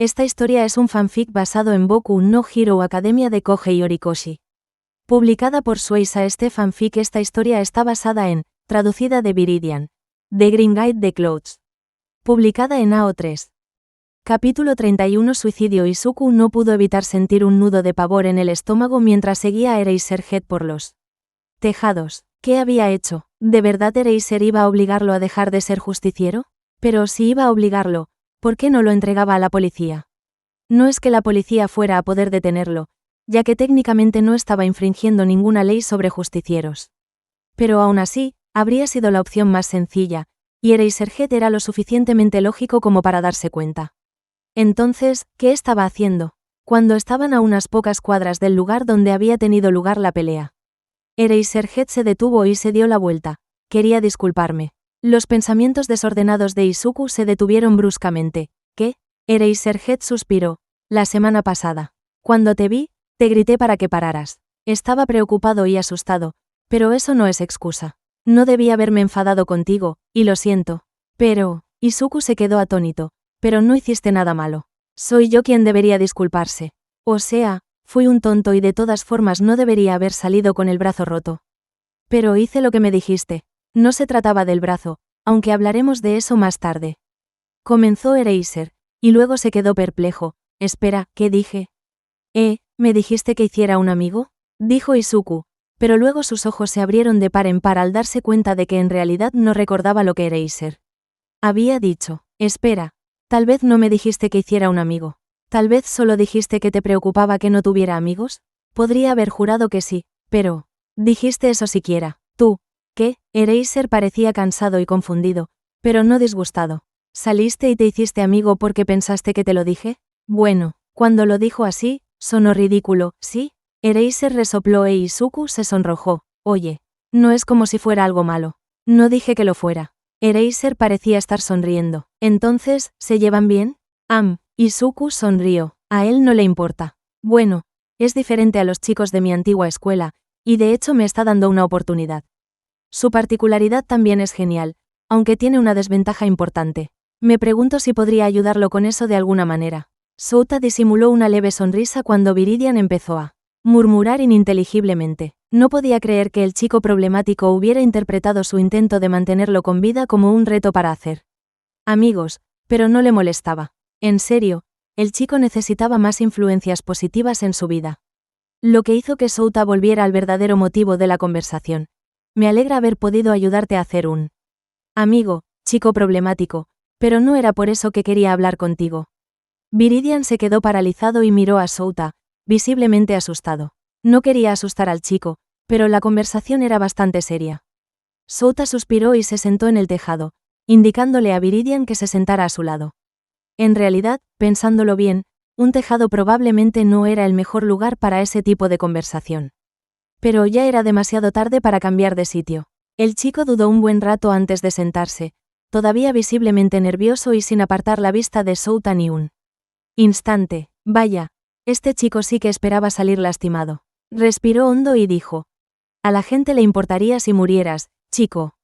Esta historia es un fanfic basado en Boku no Hero Academia de Kohei Horikoshi. Publicada por Shueisha. Este fanfic. Esta historia está basada en, traducida de Viridian, The Green Guide de Clouds. Publicada en AO3. Capítulo 31. Suicidio. Izuku no pudo evitar sentir un nudo de pavor en el estómago mientras seguía a Eraserhead por los tejados. ¿Qué había hecho? ¿De verdad Eraser iba a obligarlo a dejar de ser justiciero? Pero si iba a obligarlo, ¿por qué no lo entregaba a la policía? No es que la policía fuera a poder detenerlo, ya que técnicamente no estaba infringiendo ninguna ley sobre justicieros. Pero aún así, habría sido la opción más sencilla, y Eraserhead era lo suficientemente lógico como para darse cuenta. Entonces, ¿qué estaba haciendo? Cuando estaban a unas pocas cuadras del lugar donde había tenido lugar la pelea. Eraserhead se detuvo y se dio la vuelta. Quería disculparme. Los pensamientos desordenados de Izuku se detuvieron bruscamente. ¿Qué? Eraserhead suspiró. La semana pasada. Cuando te vi, te grité para que pararas. Estaba preocupado y asustado, pero eso no es excusa. No debí haberme enfadado contigo, y lo siento. Pero, Izuku se quedó atónito. Pero no hiciste nada malo. Soy yo quien debería disculparse. O sea, fui un tonto y de todas formas no debería haber salido con el brazo roto. Pero hice lo que me dijiste. No se trataba del brazo, aunque hablaremos de eso más tarde. Comenzó Eraser, y luego se quedó perplejo. Espera, ¿qué dije? ¿Me dijiste que hiciera un amigo? Dijo Izuku, pero luego sus ojos se abrieron de par en par al darse cuenta de que en realidad no recordaba lo que Eraser había dicho. Espera, tal vez no me dijiste que hiciera un amigo. Tal vez solo dijiste que te preocupaba que no tuviera amigos. Podría haber jurado que sí, pero ¿dijiste eso siquiera? ¿Tú? ¿Qué? Eraser parecía cansado y confundido, pero no disgustado. ¿Saliste y te hiciste amigo porque pensaste que te lo dije? Bueno, cuando lo dijo así, sonó ridículo, ¿sí? Eraser resopló e Izuku se sonrojó. Oye, no es como si fuera algo malo. No dije que lo fuera. Eraser parecía estar sonriendo. Entonces, ¿se llevan bien? Izuku sonrió. A él no le importa. Bueno, es diferente a los chicos de mi antigua escuela, y de hecho me está dando una oportunidad. Su particularidad también es genial, aunque tiene una desventaja importante. Me pregunto si podría ayudarlo con eso de alguna manera. Souta disimuló una leve sonrisa cuando Viridian empezó a murmurar ininteligiblemente. No podía creer que el chico problemático hubiera interpretado su intento de mantenerlo con vida como un reto para hacer amigos, pero no le molestaba. En serio, el chico necesitaba más influencias positivas en su vida. Lo que hizo que Souta volviera al verdadero motivo de la conversación. Me alegra haber podido ayudarte a hacer un amigo, chico problemático, pero no era por eso que quería hablar contigo. Viridian se quedó paralizado y miró a Souta, visiblemente asustado. No quería asustar al chico, pero la conversación era bastante seria. Souta suspiró y se sentó en el tejado, indicándole a Viridian que se sentara a su lado. En realidad, pensándolo bien, un tejado probablemente no era el mejor lugar para ese tipo de conversación. Pero ya era demasiado tarde para cambiar de sitio. El chico dudó un buen rato antes de sentarse, todavía visiblemente nervioso y sin apartar la vista de Souta ni un instante. Vaya, este chico sí que esperaba salir lastimado. Respiró hondo y dijo: a la gente le importaría si murieras, chico.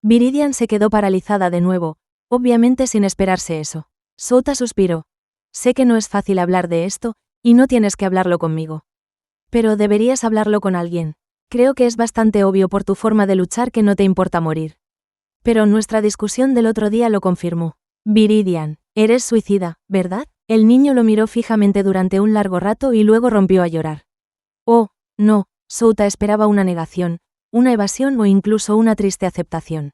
Viridian se quedó paralizada de nuevo, obviamente sin esperarse eso. Souta suspiró. Sé que no es fácil hablar de esto, y no tienes que hablarlo conmigo. Pero deberías hablarlo con alguien. Creo que es bastante obvio por tu forma de luchar que no te importa morir. Pero nuestra discusión del otro día lo confirmó. Viridian, eres suicida, ¿verdad? El niño lo miró fijamente durante un largo rato y luego rompió a llorar. Oh, no, Souta esperaba una negación, una evasión o incluso una triste aceptación.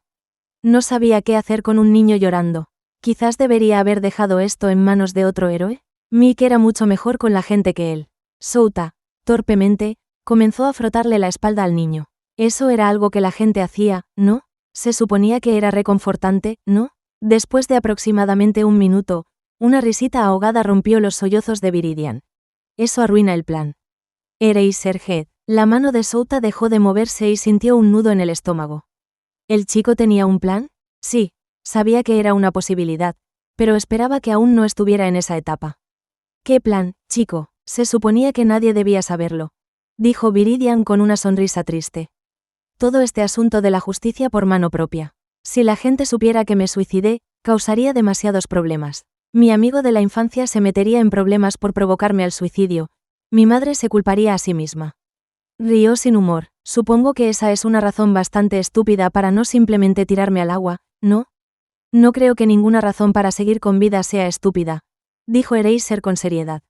No sabía qué hacer con un niño llorando. Quizás debería haber dejado esto en manos de otro héroe. Mick era mucho mejor con la gente que él. Souta, torpemente, comenzó a frotarle la espalda al niño. Eso era algo que la gente hacía, ¿no? Se suponía que era reconfortante, ¿no? Después de aproximadamente un minuto, una risita ahogada rompió los sollozos de Viridian. Eso arruina el plan. Eraserhead. La mano de Souta dejó de moverse y sintió un nudo en el estómago. ¿El chico tenía un plan? Sí, sabía que era una posibilidad, pero esperaba que aún no estuviera en esa etapa. ¿Qué plan, chico? Se suponía que nadie debía saberlo, dijo Viridian con una sonrisa triste. Todo este asunto de la justicia por mano propia. Si la gente supiera que me suicidé, causaría demasiados problemas. Mi amigo de la infancia se metería en problemas por provocarme al suicidio. Mi madre se culparía a sí misma. Rió sin humor. Supongo que esa es una razón bastante estúpida para no simplemente tirarme al agua, ¿no? No creo que ninguna razón para seguir con vida sea estúpida, dijo Eraser con seriedad.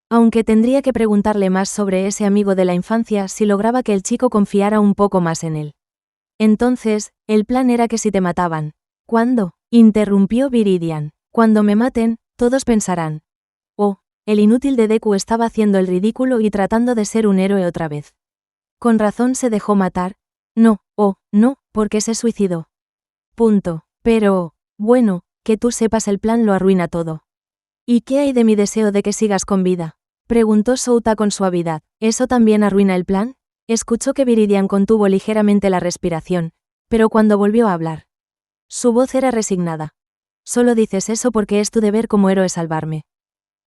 Aunque tendría que preguntarle más sobre ese amigo de la infancia si lograba que el chico confiara un poco más en él. Entonces, el plan era que si te mataban. ¿Cuándo? Interrumpió Viridian. Cuando me maten, todos pensarán. Oh, el inútil de Deku estaba haciendo el ridículo y tratando de ser un héroe otra vez. Con razón se dejó matar. No, no, porque se suicidó. Punto. Pero, bueno, que tú sepas el plan lo arruina todo. ¿Y qué hay de mi deseo de que sigas con vida? Preguntó Souta con suavidad. ¿Eso también arruina el plan? Escuchó que Viridian contuvo ligeramente la respiración, pero cuando volvió a hablar, su voz era resignada. Solo dices eso porque es tu deber como héroe salvarme.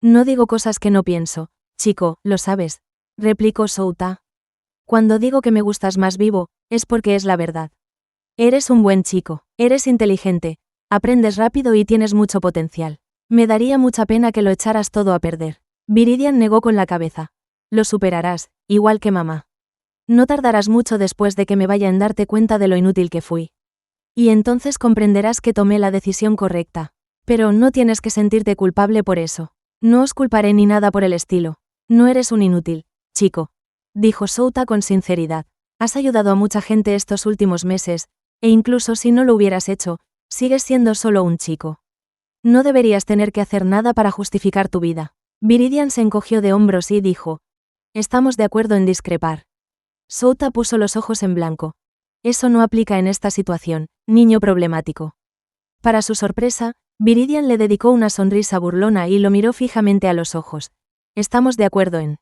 No digo cosas que no pienso, chico, lo sabes, replicó Souta. Cuando digo que me gustas más vivo, es porque es la verdad. Eres un buen chico, eres inteligente, aprendes rápido y tienes mucho potencial. Me daría mucha pena que lo echaras todo a perder. Viridian negó con la cabeza. Lo superarás, igual que mamá. No tardarás mucho después de que me vaya en darte cuenta de lo inútil que fui. Y entonces comprenderás que tomé la decisión correcta. Pero no tienes que sentirte culpable por eso. No os culparé ni nada por el estilo. No eres un inútil, chico, dijo Souta con sinceridad. Has ayudado a mucha gente estos últimos meses, e incluso si no lo hubieras hecho, sigues siendo solo un chico. No deberías tener que hacer nada para justificar tu vida. Viridian se encogió de hombros y dijo: estamos de acuerdo en discrepar. Souta puso los ojos en blanco. Eso no aplica en esta situación, niño problemático. Para su sorpresa, Viridian le dedicó una sonrisa burlona y lo miró fijamente a los ojos. Estamos de acuerdo en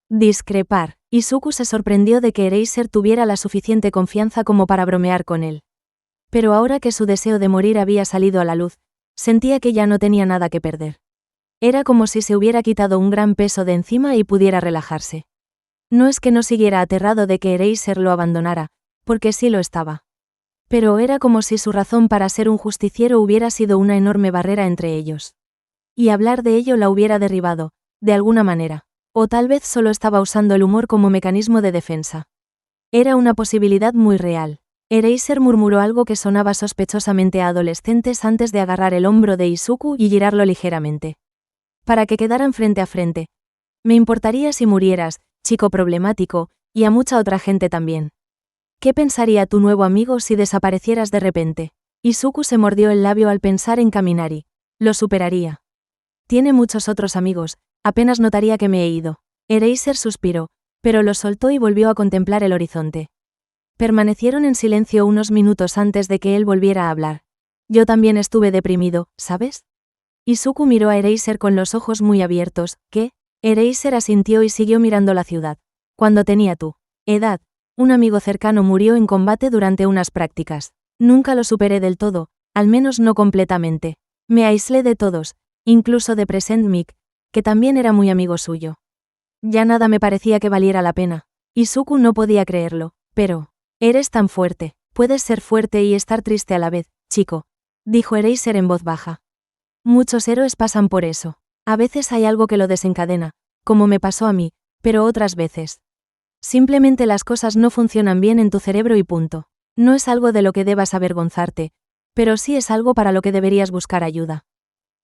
discrepar. Izuku se sorprendió de que Eraser tuviera la suficiente confianza como para bromear con él. Pero ahora que su deseo de morir había salido a la luz, sentía que ya no tenía nada que perder. Era como si se hubiera quitado un gran peso de encima y pudiera relajarse. No es que no siguiera aterrado de que Eraser lo abandonara, porque sí lo estaba. Pero era como si su razón para ser un justiciero hubiera sido una enorme barrera entre ellos. Y hablar de ello la hubiera derribado, de alguna manera. O tal vez solo estaba usando el humor como mecanismo de defensa. Era una posibilidad muy real. Eraser murmuró algo que sonaba sospechosamente a adolescentes antes de agarrar el hombro de Izuku y girarlo ligeramente. Para que quedaran frente a frente. Me importaría si murieras, chico problemático, y a mucha otra gente también. ¿Qué pensaría tu nuevo amigo si desaparecieras de repente? Izuku se mordió el labio al pensar en Kaminari. Lo superaría. Tiene muchos otros amigos, apenas notaría que me he ido. Eraser suspiró, pero lo soltó y volvió a contemplar el horizonte. Permanecieron en silencio unos minutos antes de que él volviera a hablar. Yo también estuve deprimido, ¿sabes? Izuku miró a Eraser con los ojos muy abiertos. ¿Qué? Eraser asintió y siguió mirando la ciudad. Cuando tenía tu edad, un amigo cercano murió en combate durante unas prácticas. Nunca lo superé del todo, al menos no completamente. Me aislé de todos, incluso de Present Mic, que también era muy amigo suyo. Ya nada me parecía que valiera la pena. Izuku no podía creerlo, pero... Eres tan fuerte, puedes ser fuerte y estar triste a la vez, chico, dijo Eraser en voz baja. Muchos héroes pasan por eso. A veces hay algo que lo desencadena, como me pasó a mí, pero otras veces. Simplemente las cosas no funcionan bien en tu cerebro y punto. No es algo de lo que debas avergonzarte, pero sí es algo para lo que deberías buscar ayuda.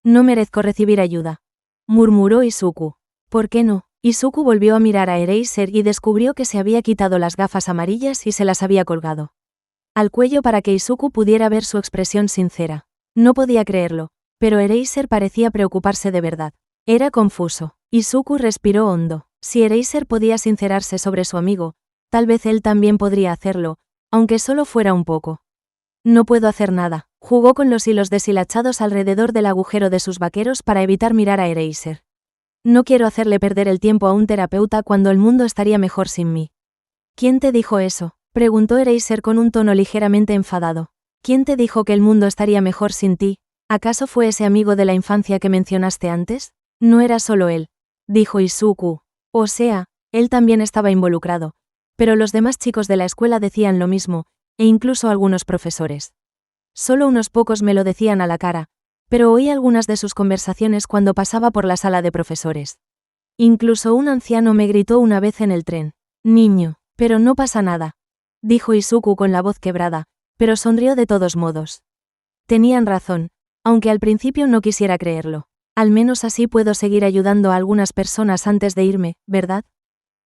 No merezco recibir ayuda, murmuró Izuku. ¿Por qué no? Izuku volvió a mirar a Eraser y descubrió que se había quitado las gafas amarillas y se las había colgado al cuello para que Izuku pudiera ver su expresión sincera. No podía creerlo, pero Eraser parecía preocuparse de verdad. Era confuso. Izuku respiró hondo. Si Eraser podía sincerarse sobre su amigo, tal vez él también podría hacerlo, aunque solo fuera un poco. No puedo hacer nada. Jugó con los hilos deshilachados alrededor del agujero de sus vaqueros para evitar mirar a Eraser. No quiero hacerle perder el tiempo a un terapeuta cuando el mundo estaría mejor sin mí. ¿Quién te dijo eso? Preguntó Eraser con un tono ligeramente enfadado. ¿Quién te dijo que el mundo estaría mejor sin ti? ¿Acaso fue ese amigo de la infancia que mencionaste antes? No era solo él, dijo Izuku. O sea, él también estaba involucrado. Pero los demás chicos de la escuela decían lo mismo, e incluso algunos profesores. Solo unos pocos me lo decían a la cara, pero oí algunas de sus conversaciones cuando pasaba por la sala de profesores. Incluso un anciano me gritó una vez en el tren. Niño, pero no pasa nada, dijo Izuku con la voz quebrada, pero sonrió de todos modos. Tenían razón, aunque al principio no quisiera creerlo. Al menos así puedo seguir ayudando a algunas personas antes de irme, ¿verdad?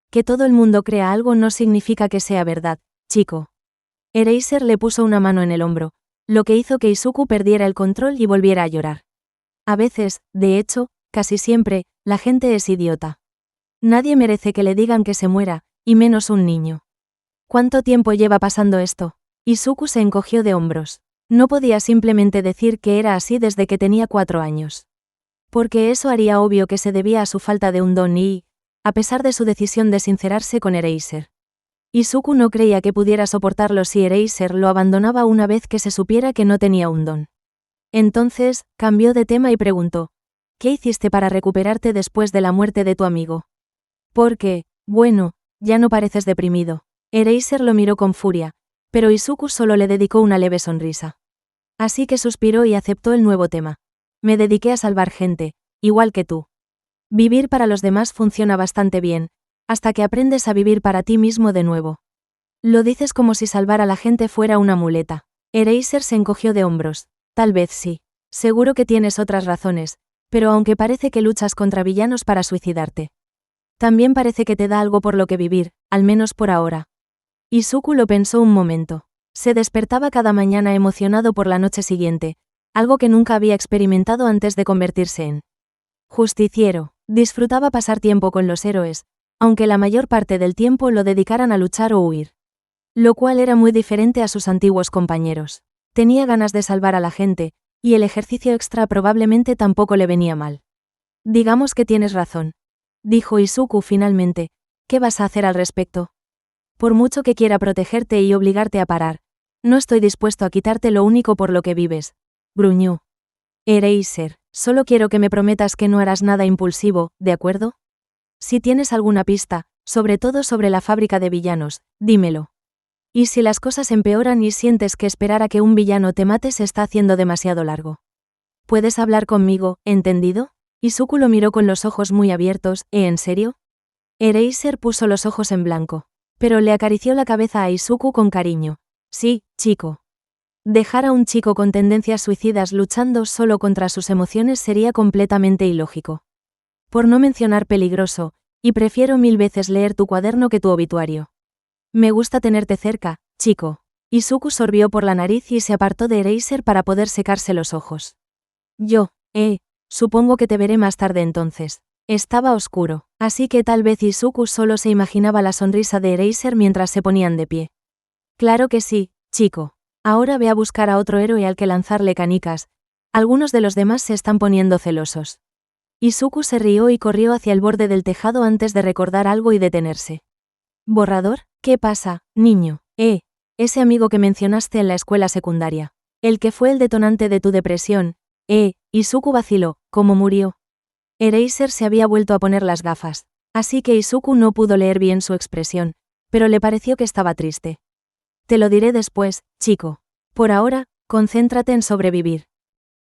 Que todo el mundo crea algo no significa que sea verdad, chico. Eraser le puso una mano en el hombro, lo que hizo que Izuku perdiera el control y volviera a llorar. A veces, de hecho, casi siempre, la gente es idiota. Nadie merece que le digan que se muera, y menos un niño. ¿Cuánto tiempo lleva pasando esto? Izuku se encogió de hombros. No podía simplemente decir que era así desde que tenía 4 años. Porque eso haría obvio que se debía a su falta de un don y, a pesar de su decisión de sincerarse con Eraser. Izuku no creía que pudiera soportarlo si Eraser lo abandonaba una vez que se supiera que no tenía un don. Entonces, cambió de tema y preguntó, ¿qué hiciste para recuperarte después de la muerte de tu amigo? Porque, bueno, ya no pareces deprimido. Eraser lo miró con furia, pero Izuku solo le dedicó una leve sonrisa. Así que suspiró y aceptó el nuevo tema. Me dediqué a salvar gente, igual que tú. Vivir para los demás funciona bastante bien, hasta que aprendes a vivir para ti mismo de nuevo. Lo dices como si salvar a la gente fuera una muleta. Eraser se encogió de hombros. Tal vez sí. Seguro que tienes otras razones, pero aunque parece que luchas contra villanos para suicidarte. También parece que te da algo por lo que vivir, al menos por ahora. Izuku lo pensó un momento. Se despertaba cada mañana emocionado por la noche siguiente, algo que nunca había experimentado antes de convertirse en justiciero. Disfrutaba pasar tiempo con los héroes, aunque la mayor parte del tiempo lo dedicaran a luchar o huir. Lo cual era muy diferente a sus antiguos compañeros. Tenía ganas de salvar a la gente, y el ejercicio extra probablemente tampoco le venía mal. Digamos que tienes razón, dijo Izuku finalmente. ¿Qué vas a hacer al respecto? Por mucho que quiera protegerte y obligarte a parar, no estoy dispuesto a quitarte lo único por lo que vives, gruñó. Eraser, solo quiero que me prometas que no harás nada impulsivo, ¿de acuerdo? Si tienes alguna pista, sobre todo sobre la fábrica de villanos, dímelo. Y si las cosas empeoran y sientes que esperar a que un villano te mate se está haciendo demasiado largo. ¿Puedes hablar conmigo, entendido? Izuku lo miró con los ojos muy abiertos, ¿en serio? Eraser puso los ojos en blanco, pero le acarició la cabeza a Izuku con cariño. Sí, chico. Dejar a un chico con tendencias suicidas luchando solo contra sus emociones sería completamente ilógico. Por no mencionar peligroso, y prefiero 1000 veces leer tu cuaderno que tu obituario. Me gusta tenerte cerca, chico. Izuku sorbió por la nariz y se apartó de Eraser para poder secarse los ojos. Supongo que te veré más tarde entonces. Estaba oscuro, así que tal vez Izuku solo se imaginaba la sonrisa de Eraser mientras se ponían de pie. Claro que sí, chico. Ahora ve a buscar a otro héroe al que lanzarle canicas. Algunos de los demás se están poniendo celosos. Izuku se rió y corrió hacia el borde del tejado antes de recordar algo y detenerse. ¿Borrador? ¿Qué pasa, niño? Ese amigo que mencionaste en la escuela secundaria. El que fue el detonante de tu depresión. Izuku vaciló. ¿Cómo murió? Eraser se había vuelto a poner las gafas, así que Izuku no pudo leer bien su expresión, pero le pareció que estaba triste. Te lo diré después, chico. Por ahora, concéntrate en sobrevivir.